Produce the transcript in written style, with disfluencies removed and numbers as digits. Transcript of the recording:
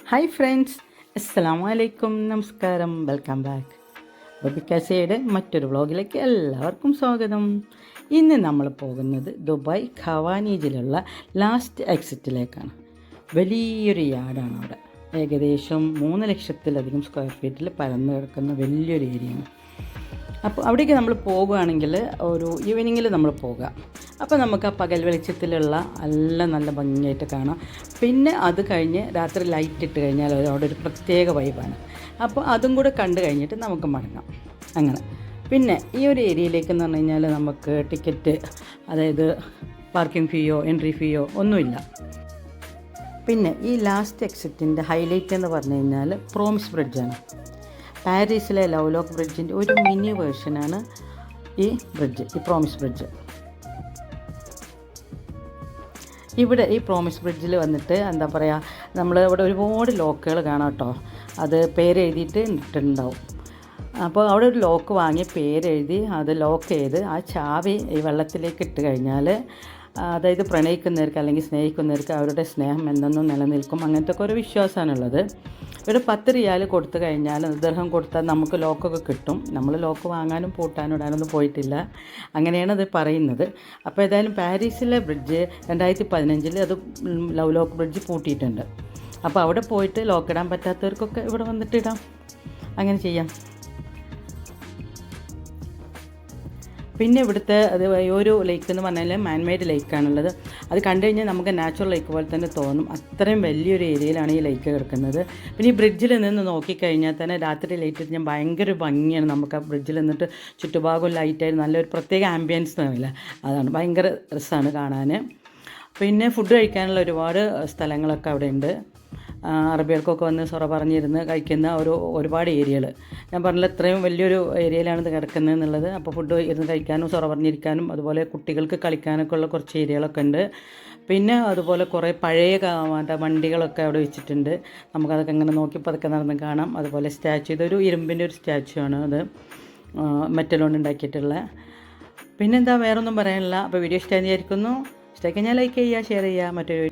Hi friends, അസ്സലാമു അലൈക്കും, നമസ്കാരം, വെൽക്കം ബാക്ക്. ബബിക്കാസയുടെ മറ്റൊരു വ്ളോഗിലേക്ക് എല്ലാവർക്കും സ്വാഗതം. ഇന്ന് നമ്മൾ പോകുന്നത് ദുബായ് ഖവാനീജിലുള്ള ലാസ്റ്റ് എക്സിറ്റിലേക്കാണ്. വലിയൊരു യാർഡാണ് അവിടെ. ഏകദേശം 3 ലക്ഷത്തിലധികം സ്ക്വയർ ഫീറ്റിൽ പരന്നു കിടക്കുന്ന വലിയൊരു ഏരിയയാണ്. അപ്പോൾ അവിടേക്ക് നമ്മൾ പോകുകയാണെങ്കിൽ ഒരു ഈവനിങ്ങിൽ നമ്മൾ പോകുക. അപ്പോൾ നമുക്ക് ആ പകൽ വെളിച്ചത്തിലുള്ള നല്ല ഭംഗിയായിട്ട് കാണാം. പിന്നെ അത് കഴിഞ്ഞ് രാത്രി ലൈറ്റ് ഇട്ട് കഴിഞ്ഞാൽ അവിടെ ഒരു പ്രത്യേക വൈബാണ്. അപ്പോൾ അതും കൂടെ കണ്ടു കഴിഞ്ഞിട്ട് നമുക്ക് മടങ്ങാം. അങ്ങനെ പിന്നെ ഈ ഒരു ഏരിയയിലേക്ക് എന്ന് പറഞ്ഞു കഴിഞ്ഞാൽ നമുക്ക് ടിക്കറ്റ്, അതായത് പാർക്കിംഗ് ഫീയോ എൻട്രി ഫീയോ ഒന്നുമില്ല. പിന്നെ ഈ ലാസ്റ്റ് എക്സിറ്റിൻ്റെ ഹൈലൈറ്റ് എന്ന് പറഞ്ഞു കഴിഞ്ഞാൽ പ്രോമിസ് ബ്രിഡ്ജാണ്. പാരീസിലെ ലവ് ലോക്ക് ബ്രിഡ്ജിൻ്റെ ഒരു മിനി വേർഷനാണ് ഈ ബ്രിഡ്ജ്, ഈ പ്രോമിസ് ബ്രിഡ്ജ്. ഇവിടെ ഈ പ്രോമിസ് ബ്രിഡ്ജിൽ വന്നിട്ട് എന്താ പറയുക, നമ്മൾ ഇവിടെ ഒരുപാട് ലോക്കുകൾ കാണാം കേട്ടോ. അത് പേരെഴുതിയിട്ട് ഇട്ടിട്ടുണ്ടാവും. അപ്പോൾ അവിടെ ഒരു ലോക്ക് വാങ്ങി പേരെഴുതി അത് ലോക്ക് ചെയ്ത് ആ ചാവി ഈ വെള്ളത്തിലേക്ക് ഇട്ട് കഴിഞ്ഞാൽ, അതായത് പ്രണയിക്കുന്നവർക്ക് അല്ലെങ്കിൽ സ്നേഹിക്കുന്നവർക്ക് അവരുടെ സ്നേഹം എന്തെന്നും നിലനിൽക്കും. അങ്ങനത്തെ ഒക്കെ ഒരു വിശ്വാസമാണുള്ളത്. ഇവിടെ 10 റിയാൽ കൊടുത്തു കഴിഞ്ഞാൽ, ദർഹം കൊടുത്താൽ നമുക്ക് ലോക്കൊക്കെ കിട്ടും. നമ്മൾ ലോക്ക് വാങ്ങാനും പൂട്ടാനും ഇടാനൊന്നും പോയിട്ടില്ല. അങ്ങനെയാണ് അത് പറയുന്നത്. അപ്പോൾ ഏതായാലും പാരീസിലെ ബ്രിഡ്ജ് 2015 അത് ലവ് ലോക്ക് ബ്രിഡ്ജ് പൂട്ടിയിട്ടുണ്ട്. അപ്പോൾ അവിടെ പോയിട്ട് ലോക്ക് ഇടാൻ പറ്റാത്തവർക്കൊക്കെ ഇവിടെ വന്നിട്ട് ഇടാം. അങ്ങനെ ചെയ്യാം. പിന്നെ ഇവിടുത്തെ ഒരു ലേക്ക് എന്ന് പറഞ്ഞാൽ മാൻമെയ്ഡ് ലേക്കാണുള്ളത്. അത് കണ്ടു കഴിഞ്ഞാൽ നമുക്ക് നാച്ചുറൽ ലേക്ക് പോലെ തന്നെ തോന്നും. അത്രയും വലിയൊരു ഏരിയയിലാണ് ഈ ലേക്ക് കിടക്കുന്നത്. പിന്നെ ഈ ബ്രിഡ്ജിൽ നിന്ന് നോക്കിക്കഴിഞ്ഞാൽ തന്നെ രാത്രി ലൈറ്റ് ഞാൻ ഭയങ്കര ഭംഗിയാണ്. നമുക്ക് ആ ബ്രിഡ്ജിൽ നിന്നിട്ട് ചുറ്റുഭാഗം ലൈറ്റായിട്ട് നല്ലൊരു പ്രത്യേക ആംബിയൻസ് തന്നില്ല. അതാണ് ഭയങ്കര രസമാണ് കാണാൻ. പിന്നെ ഫുഡ് കഴിക്കാനുള്ള ഒരുപാട് സ്ഥലങ്ങളൊക്കെ അവിടെ ഉണ്ട്. അറബികൾക്കൊക്കെ വന്ന് സൊറ പറഞ്ഞിരുന്ന് കഴിക്കുന്ന ഒരുപാട് ഏരിയകൾ. ഞാൻ പറഞ്ഞില്ല ഇത്രയും വലിയൊരു ഏരിയയിലാണ് ഇത് കിടക്കുന്നത് എന്നുള്ളത്. അപ്പോൾ ഫുഡ് ഇരുന്ന് കഴിക്കാനും സൊറ പറഞ്ഞിരിക്കാനും അതുപോലെ കുട്ടികൾക്ക് കളിക്കാനൊക്കെ ഉള്ള കുറച്ച് ഏരിയകളൊക്കെ ഉണ്ട്. പിന്നെ അതുപോലെ കുറേ പഴയ വണ്ടികളൊക്കെ അവിടെ വെച്ചിട്ടുണ്ട്. നമുക്കതൊക്കെ ഇങ്ങനെ നോക്കി പതുക്കെ നടന്ന് കാണാം. അതുപോലെ സ്റ്റാച്ചു, ഇതൊരു ഇരുമ്പിൻ്റെ ഒരു സ്റ്റാച്ചു ആണ്. അത് മെറ്റൽ കൊണ്ട് ഉണ്ടാക്കിയിട്ടുള്ള. പിന്നെന്താ, വേറൊന്നും പറയാനില്ല. അപ്പോൾ വീഡിയോ ഇഷ്ടമായി വിചാരിക്കുന്നു. ഇഷ്ടമായി കഴിഞ്ഞാൽ ലൈക്ക് ചെയ്യുക, ഷെയർ ചെയ്യുക. മറ്റൊരു